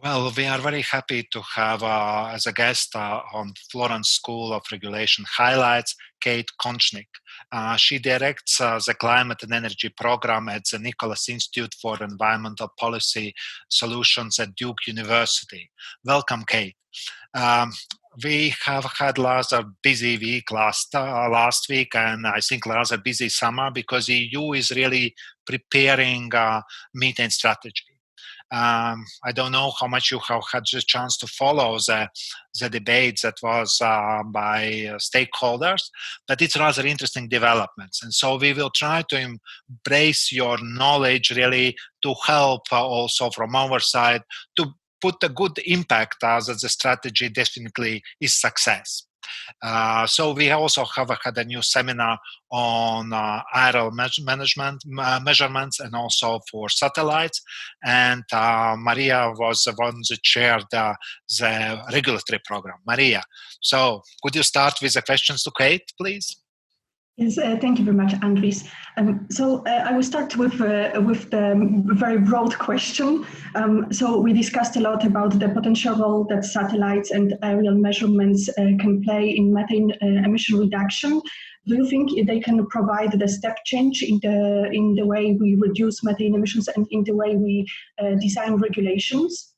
Well, we are very happy to have as a guest on Florence School of Regulation Highlights, Kate Konschnik. She directs the Climate and Energy Program at the Nicholas Institute for Environmental Policy Solutions at Duke University. Welcome, Kate. Um, we have had rather busy week last week, and I think rather busy summer because EU is really preparing methane strategy. I don't know how much you have had the chance to follow the debate that was by stakeholders, but it's rather interesting developments. And so we will try to embrace your knowledge really to help also from our side to put a good impact that the strategy definitely is success. So we also have had a new seminar on aerial measurements and also for satellites. And Maria was the one that chaired the regulatory program. Maria, so could you start with the questions to Kate, please? Yes, thank you very much, Andris. I will start with the very broad question. So we discussed a lot about the potential role that satellites and aerial measurements can play in methane emission reduction. Do you think they can provide the step change in the way we reduce methane emissions and in the way we design regulations?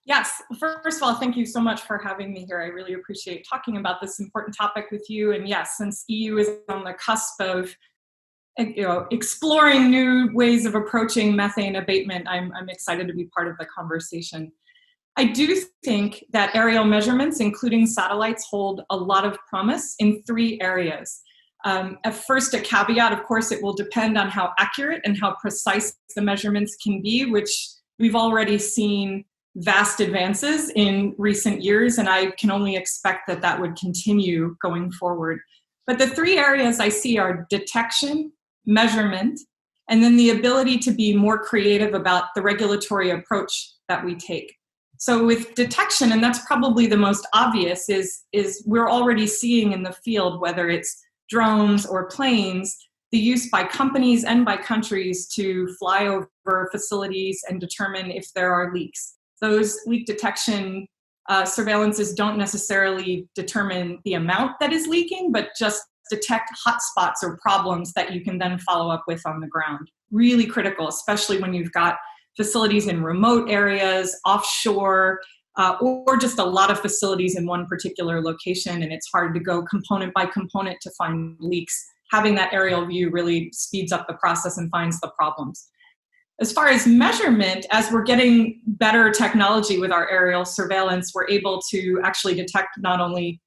Yes, first of all, thank you so much for having me here. I really appreciate talking about this important topic with you. And yes, since EU is on the cusp of exploring new ways of approaching methane abatement, I'm excited to be part of the conversation. I do think that aerial measurements, including satellites, hold a lot of promise in 3 areas. At first, a caveat, of course, it will depend on how accurate and how precise the measurements can be, which we've already seen vast advances in recent years, and I can only expect that that would continue going forward. But the 3 areas I see are detection, measurement, and then the ability to be more creative about the regulatory approach that we take. So with detection, and that's probably the most obvious, is we're already seeing in the field, whether it's drones or planes, the use by companies and by countries to fly over facilities and determine if there are leaks. Those leak detection surveillances don't necessarily determine the amount that is leaking, but just detect hotspots or problems that you can then follow up with on the ground. Really critical, especially when you've got facilities in remote areas, offshore, or just a lot of facilities in one particular location, and it's hard to go component by component to find leaks. Having that aerial view really speeds up the process and finds the problems. As far as measurement, as we're getting better technology with our aerial surveillance, we're able to actually detect not only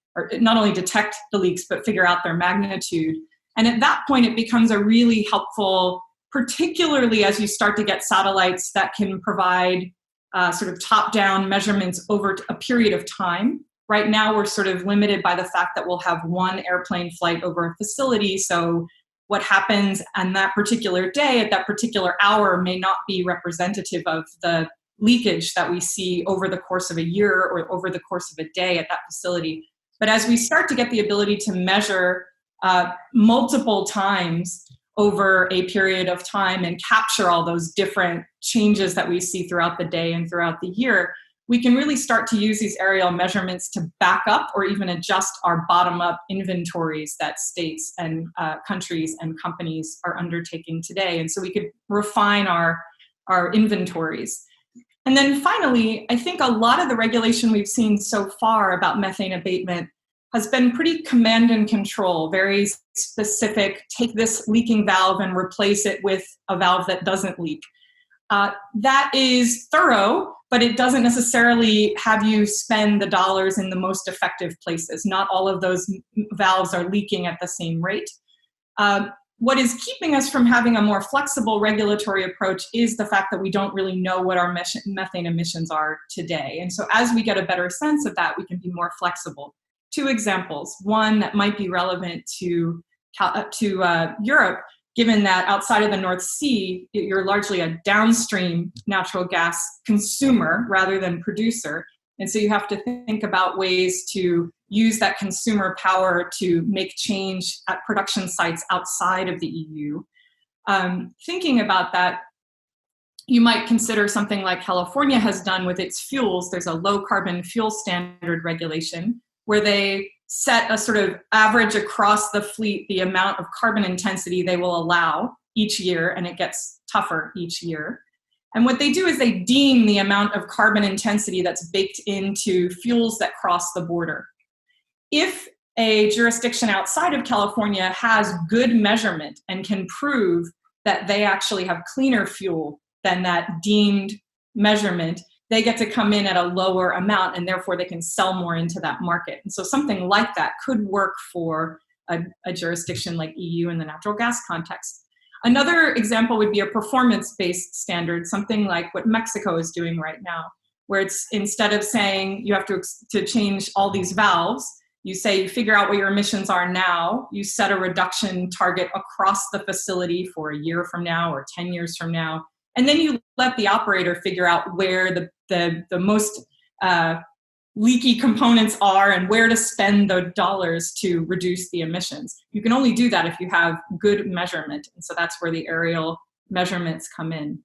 detect the leaks, but figure out their magnitude. And at that point, it becomes a really helpful, particularly as you start to get satellites that can provide sort of top-down measurements over a period of time. Right now, we're sort of limited by the fact that we'll have one airplane flight over a facility, so what happens on that particular day at that particular hour may not be representative of the leakage that we see over the course of a year or over the course of a day at that facility. But as we start to get the ability to measure multiple times over a period of time and capture all those different changes that we see throughout the day and throughout the year, we can really start to use these aerial measurements to back up or even adjust our bottom-up inventories that states and countries and companies are undertaking today. And so we could refine our inventories. And then finally, I think a lot of the regulation we've seen so far about methane abatement has been pretty command and control, very specific, take this leaking valve and replace it with a valve that doesn't leak. That is thorough, but it doesn't necessarily have you spend the dollars in the most effective places. Not all of those valves are leaking at the same rate. What is keeping us from having a more flexible regulatory approach is the fact that we don't really know what our methane emissions are today. And so as we get a better sense of that, we can be more flexible. 2 examples. One that might be relevant to Europe, given that outside of the North Sea, you're largely a downstream natural gas consumer rather than producer. And so you have to think about ways to use that consumer power to make change at production sites outside of the EU. Thinking about that, you might consider something like California has done with its fuels. There's a low carbon fuel standard regulation where they set a sort of average across the fleet, the amount of carbon intensity they will allow each year, and it gets tougher each year. And what they do is they deem the amount of carbon intensity that's baked into fuels that cross the border. If a jurisdiction outside of California has good measurement and can prove that they actually have cleaner fuel than that deemed measurement, they get to come in at a lower amount, and therefore they can sell more into that market. And so something like that could work for a jurisdiction like EU in the natural gas context. Another example would be a performance-based standard, something like what Mexico is doing right now, where it's instead of saying you have to change all these valves, you say you figure out what your emissions are now, you set a reduction target across the facility for a year from now or 10 years from now, and then you let the operator figure out where the most leaky components are and where to spend the dollars to reduce the emissions. You can only do that if you have good measurement, and so that's where the aerial measurements come in.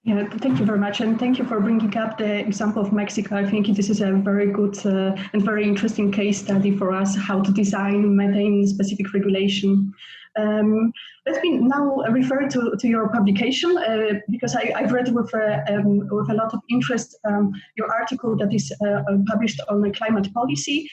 Yeah, thank you very much, and thank you for bringing up the example of Mexico. I think this is a very good and very interesting case study for us, how to design methane-specific regulation. Let me now refer to your publication, because I've read with a lot of interest your article that is published on climate policy.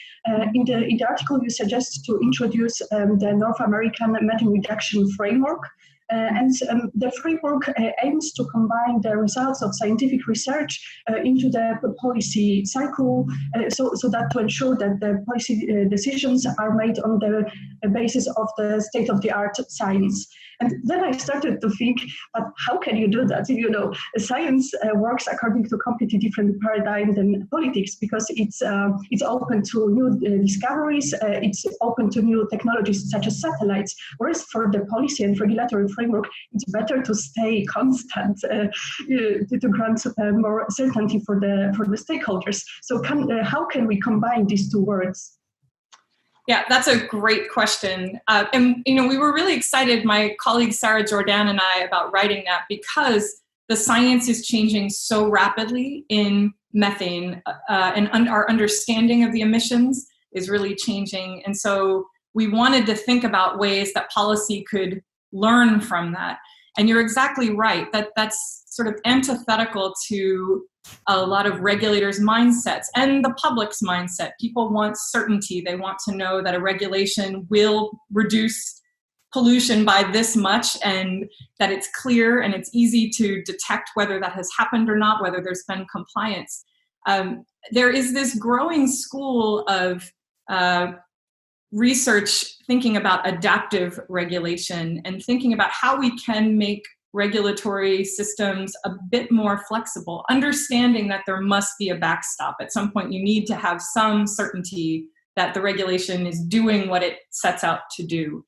In the article, you suggest to introduce the North American methane reduction framework. And the framework aims to combine the results of scientific research into the policy cycle, so that to ensure that the policy decisions are made on the basis of the state-of-the-art science. And then I started to think, but how can you do that? You know, science works according to a completely different paradigm than politics, because it's open to new discoveries, it's open to new technologies such as satellites, whereas for the policy and regulatory framework, it's better to stay constant to grant more certainty for the stakeholders. So how can we combine these two words? Yeah, that's a great question. And we were really excited, my colleague Sarah Jordan and I, about writing that, because the science is changing so rapidly in methane, and our understanding of the emissions is really changing. And so we wanted to think about ways that policy could learn from that. And you're exactly right, that's sort of antithetical to a lot of regulators' mindsets and the public's mindset. People want certainty. They want to know that a regulation will reduce pollution by this much, and that it's clear and it's easy to detect whether that has happened or not, whether there's been compliance. There is this growing school of research thinking about adaptive regulation and thinking about how we can make regulatory systems a bit more flexible, understanding that there must be a backstop. At some point, you need to have some certainty that the regulation is doing what it sets out to do.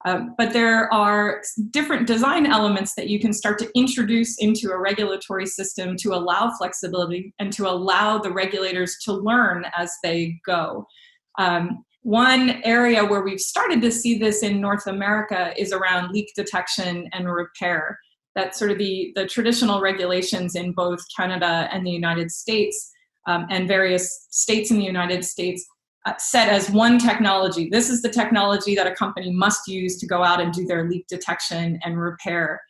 But there are different design elements that you can start to introduce into a regulatory system to allow flexibility and to allow the regulators to learn as they go. One area where we've started to see this in North America is around leak detection and repair. That's sort of the traditional regulations in both Canada and the United States, and various states in the United States, set as one technology. This is the technology that a company must use to go out and do their leak detection and repair.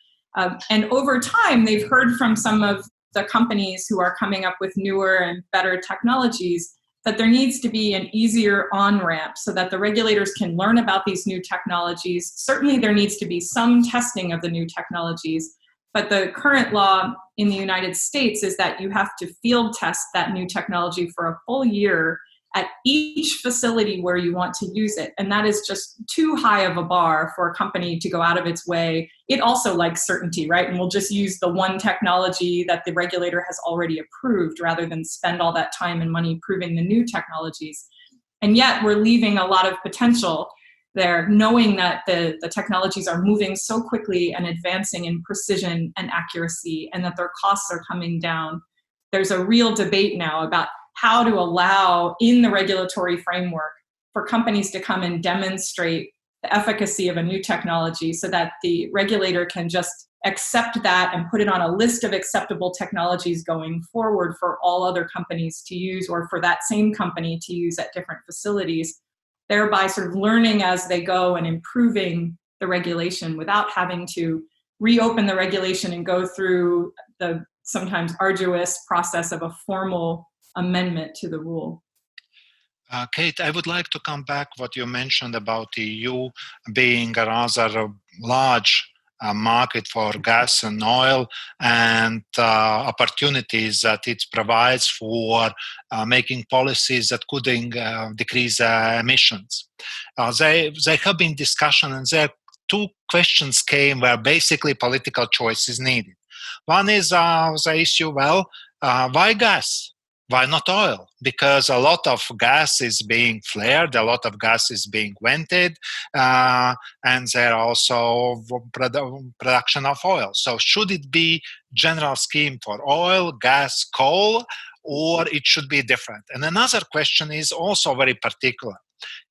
And over time, they've heard from some of the companies who are coming up with newer and better technologies that there needs to be an easier on-ramp so that the regulators can learn about these new technologies. Certainly there needs to be some testing of the new technologies, but the current law in the United States is that you have to field test that new technology for a full year at each facility where you want to use it. And that is just too high of a bar for a company to go out of its way. It also likes certainty, right? And we'll just use the one technology that the regulator has already approved rather than spend all that time and money proving the new technologies. And yet we're leaving a lot of potential there, knowing that the technologies are moving so quickly and advancing in precision and accuracy, and that their costs are coming down. There's a real debate now about how to allow in the regulatory framework for companies to come and demonstrate the efficacy of a new technology so that the regulator can just accept that and put it on a list of acceptable technologies going forward for all other companies to use, or for that same company to use at different facilities, thereby sort of learning as they go and improving the regulation without having to reopen the regulation and go through the sometimes arduous process of a formal amendment to the rule. Kate, I would like to come back what you mentioned about the EU being a rather large market for gas and oil, and opportunities that it provides for making policies that could decrease emissions. They have been discussion, and there two questions came where basically political choice is needed. One is the issue, why gas? Why not oil? Because a lot of gas is being flared, a lot of gas is being vented, and there are also production of oil. So should it be general scheme for oil, gas, coal, or it should be different? And another question is also very particular.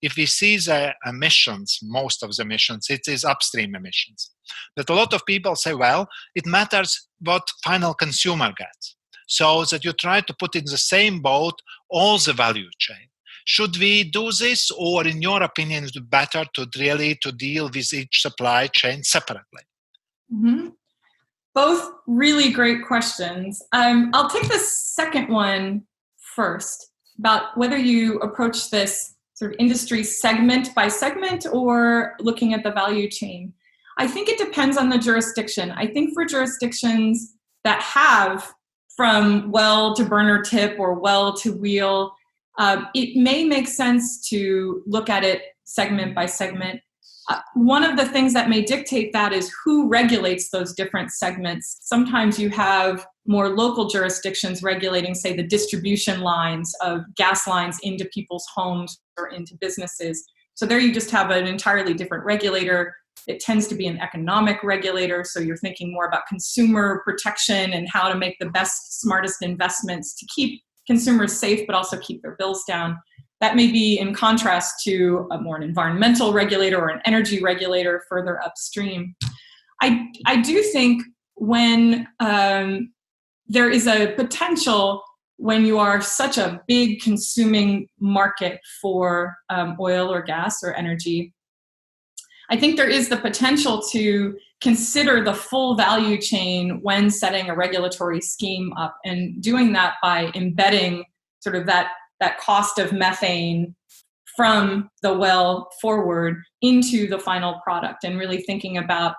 If we see the emissions, most of the emissions, it is upstream emissions. But a lot of people say, it matters what final consumer gets. So that you try to put in the same boat all the value chain. Should we do this, or in your opinion, is it better to deal with each supply chain separately? Mm-hmm. Both really great questions. I'll take the second one first, about whether you approach this sort of industry segment by segment or looking at the value chain. I think it depends on the jurisdiction. I think for jurisdictions that have from well to burner tip or well to wheel, it may make sense to look at it segment by segment. One of the things that may dictate that is who regulates those different segments. Sometimes you have more local jurisdictions regulating, say, the distribution lines of gas lines into people's homes or into businesses. So there you just have an entirely different regulator. It tends to be an economic regulator, so you're thinking more about consumer protection and how to make the best, smartest investments to keep consumers safe, but also keep their bills down. That may be in contrast to a more environmental regulator or an energy regulator further upstream. I do think when there is a potential, when you are such a big consuming market for oil or gas or energy, I think there is the potential to consider the full value chain when setting a regulatory scheme up, and doing that by embedding sort of that cost of methane from the well forward into the final product, and really thinking about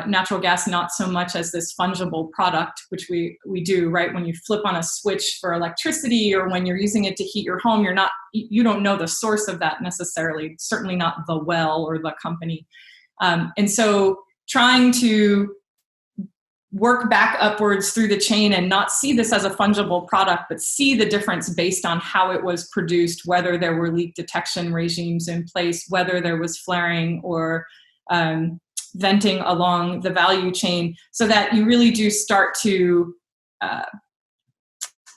natural gas not so much as this fungible product, which we do, right? When you flip on a switch for electricity, or when you're using it to heat your home, you don't know the source of that necessarily, certainly not the well or the company. And so trying to work back upwards through the chain and not see this as a fungible product, but see the difference based on how it was produced, whether there were leak detection regimes in place, whether there was flaring or venting along the value chain, so that you really do start to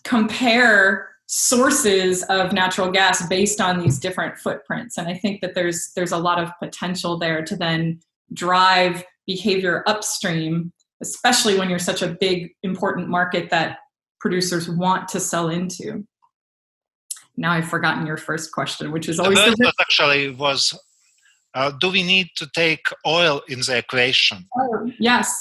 compare sources of natural gas based on these different footprints. And I think that there's a lot of potential there to then drive behavior upstream, especially when you're such a big, important market that producers want to sell into. Now I've forgotten your first question, which is always do we need to take oil in the equation? Oh, yes.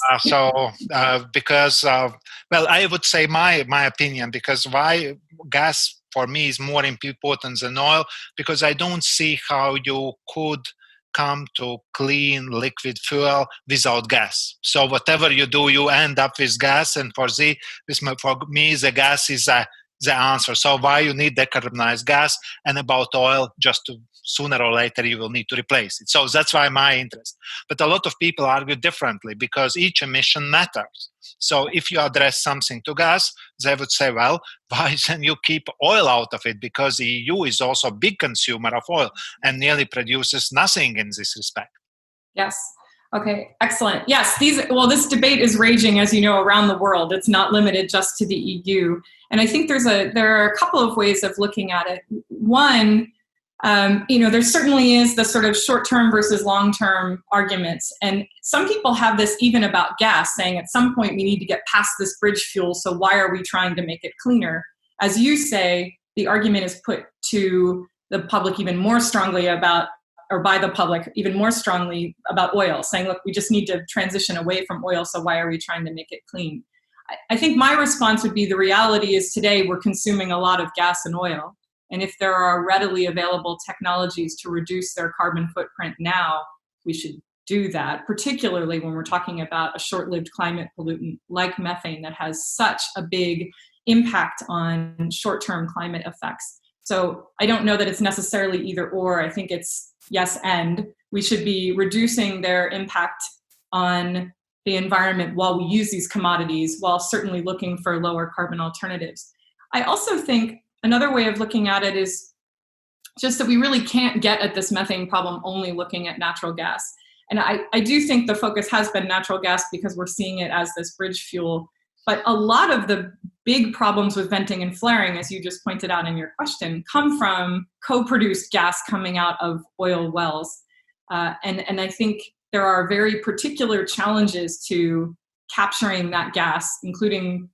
Because I would say my opinion, because why gas for me is more important than oil, because I don't see how you could come to clean liquid fuel without gas. So whatever you do, you end up with gas, and for me, the gas is the answer. So why you need decarbonized gas, and about oil, just to sooner or later you will need to replace it. So that's why my interest. But a lot of people argue differently, because each emission matters. So if you address something to gas, they would say, why then you keep oil out of it? Because the EU is also a big consumer of oil and nearly produces nothing in this respect. Yes. Okay, excellent. Yes, this debate is raging, as you know, around the world. It's not limited just to the EU. And I think there are a couple of ways of looking at it. One, There certainly is the sort of short-term versus long-term arguments. And some people have this even about gas, saying at some point we need to get past this bridge fuel, so why are we trying to make it cleaner? As you say, the argument is put to the public even more strongly about, or by the public even more strongly about oil, saying, look, we just need to transition away from oil, so why are we trying to make it clean? I think my response would be the reality is today we're consuming a lot of gas and oil. And if there are readily available technologies to reduce their carbon footprint now, we should do that, particularly when we're talking about a short-lived climate pollutant like methane that has such a big impact on short-term climate effects. So I don't know that it's necessarily either or. I think it's yes and. We should be reducing their impact on the environment while we use these commodities, while certainly looking for lower carbon alternatives. I also think another way of looking at it is just that we really can't get at this methane problem only looking at natural gas. And I do think the focus has been natural gas because we're seeing it as this bridge fuel. But a lot of the big problems with venting and flaring, as you just pointed out in your question, come from co-produced gas coming out of oil wells. And I think there are very particular challenges to capturing that gas, including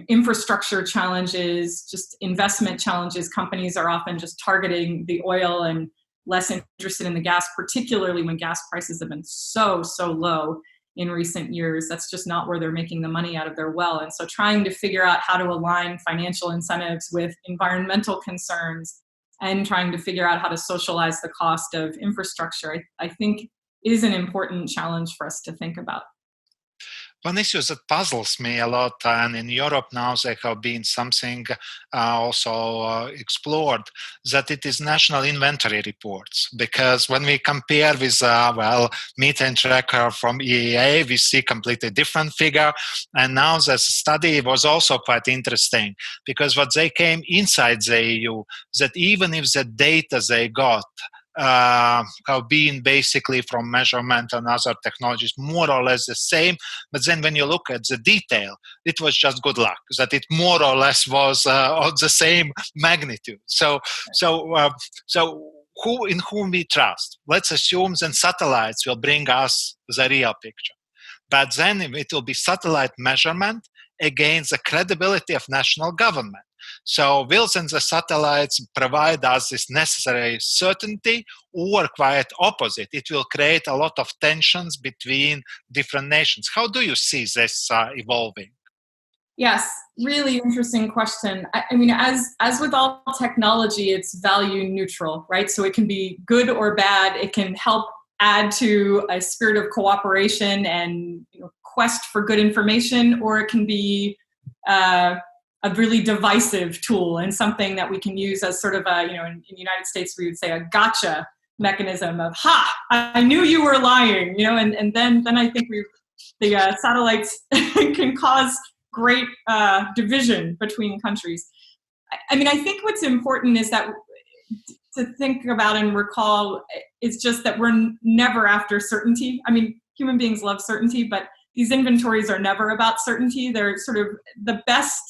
infrastructure challenges, just investment challenges. Companies are often just targeting the oil and less interested in the gas, particularly when gas prices have been so low in recent years. That's just not where they're making the money out of their well. And so trying to figure out how to align financial incentives with environmental concerns and trying to figure out how to socialize the cost of infrastructure, I think is an important challenge for us to think about. One issue that puzzles me a lot, and in Europe now there have been something also explored, that it is national inventory reports. Because when we compare with, methane tracker from EEA, we see completely different figure. And now the study was also quite interesting, because what they came inside the EU, that even if the data they got have been basically from measurement and other technologies more or less the same, but then when you look at the detail, it was just good luck that it more or less was of the same magnitude. So in whom we trust? Let's assume then satellites will bring us the real picture, but then it will be satellite measurement against the credibility of national government. So will then the satellites provide us this necessary certainty, or quite opposite? It will create a lot of tensions between different nations. How do you see this evolving? Yes, really interesting question. I mean, as with all technology, it's value neutral, right? So it can be good or bad. It can help add to a spirit of cooperation and quest for good information, or it can be a really divisive tool and something that we can use as sort of a, in the United States, we would say a gotcha mechanism of, I knew you were lying, and then I think the satellites can cause great division between countries. I mean, I think what's important is that to think about and recall is just that we're never after certainty. I mean, human beings love certainty, but these inventories are never about certainty. They're sort of the best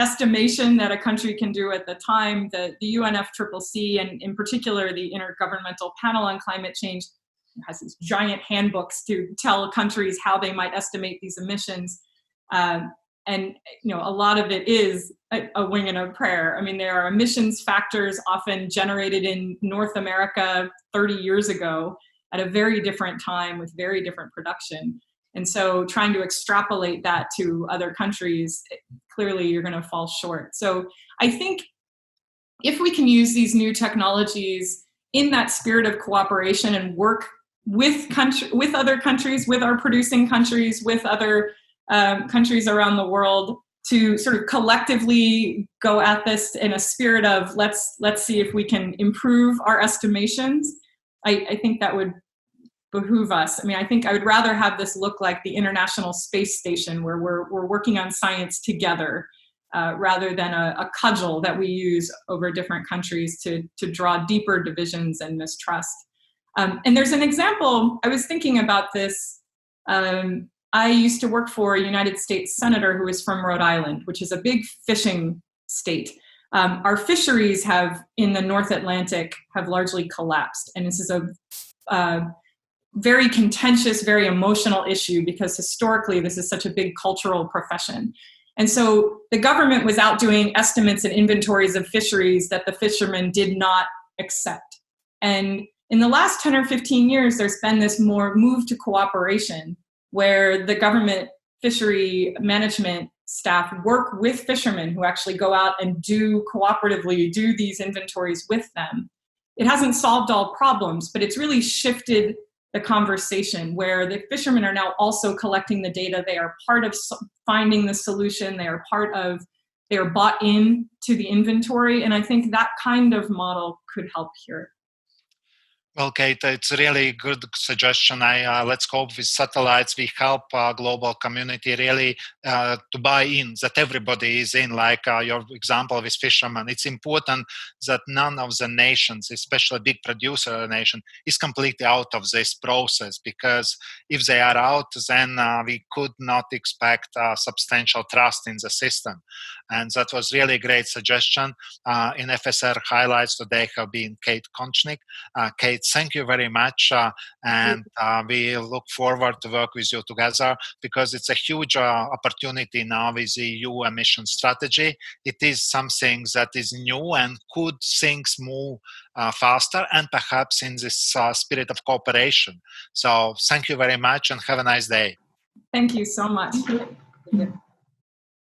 estimation that a country can do at the time. The UNFCCC, and in particular the Intergovernmental Panel on Climate Change, has these giant handbooks to tell countries how they might estimate these emissions. And a lot of it is a wing and a prayer. I mean, there are emissions factors often generated in North America 30 years ago at a very different time with very different production. And so trying to extrapolate that to other countries, clearly you're going to fall short. So I think if we can use these new technologies in that spirit of cooperation and work with other countries, with our producing countries, with other countries around the world, to sort of collectively go at this in a spirit of let's see if we can improve our estimations, I think that would behoove us. I mean, I think I would rather have this look like the International Space Station, where we're working on science together, rather than a cudgel that we use over different countries to draw deeper divisions and mistrust. And there's an example, I was thinking about this. I used to work for a United States senator who was from Rhode Island, which is a big fishing state. Our fisheries in the North Atlantic have largely collapsed. And this is a very contentious, very emotional issue because historically this is such a big cultural profession. And so the government was out doing estimates and inventories of fisheries that the fishermen did not accept. And in the last 10 or 15 years, there's been this more move to cooperation where the government fishery management staff work with fishermen who actually go out and cooperatively do these inventories with them. It hasn't solved all problems, but it's really shifted the conversation where the fishermen are now also collecting the data. They are part of finding the solution. They are bought in to the inventory. And I think that kind of model could help here. Well, Kate, it's a really good suggestion. Let's hope with satellites we help global community really to buy in, that everybody is in, like your example with fishermen. It's important that none of the nations, especially big producer nation, is completely out of this process, because if they are out, then we could not expect substantial trust in the system. And that was really a great suggestion. In FSR highlights today have been Kate Konschnik. Kate, thank you very much, and we look forward to work with you together, because it's a huge opportunity now with the EU emission strategy. It is something that is new and could things move faster, and perhaps in this spirit of cooperation. So thank you very much and have a nice day. Thank you so much.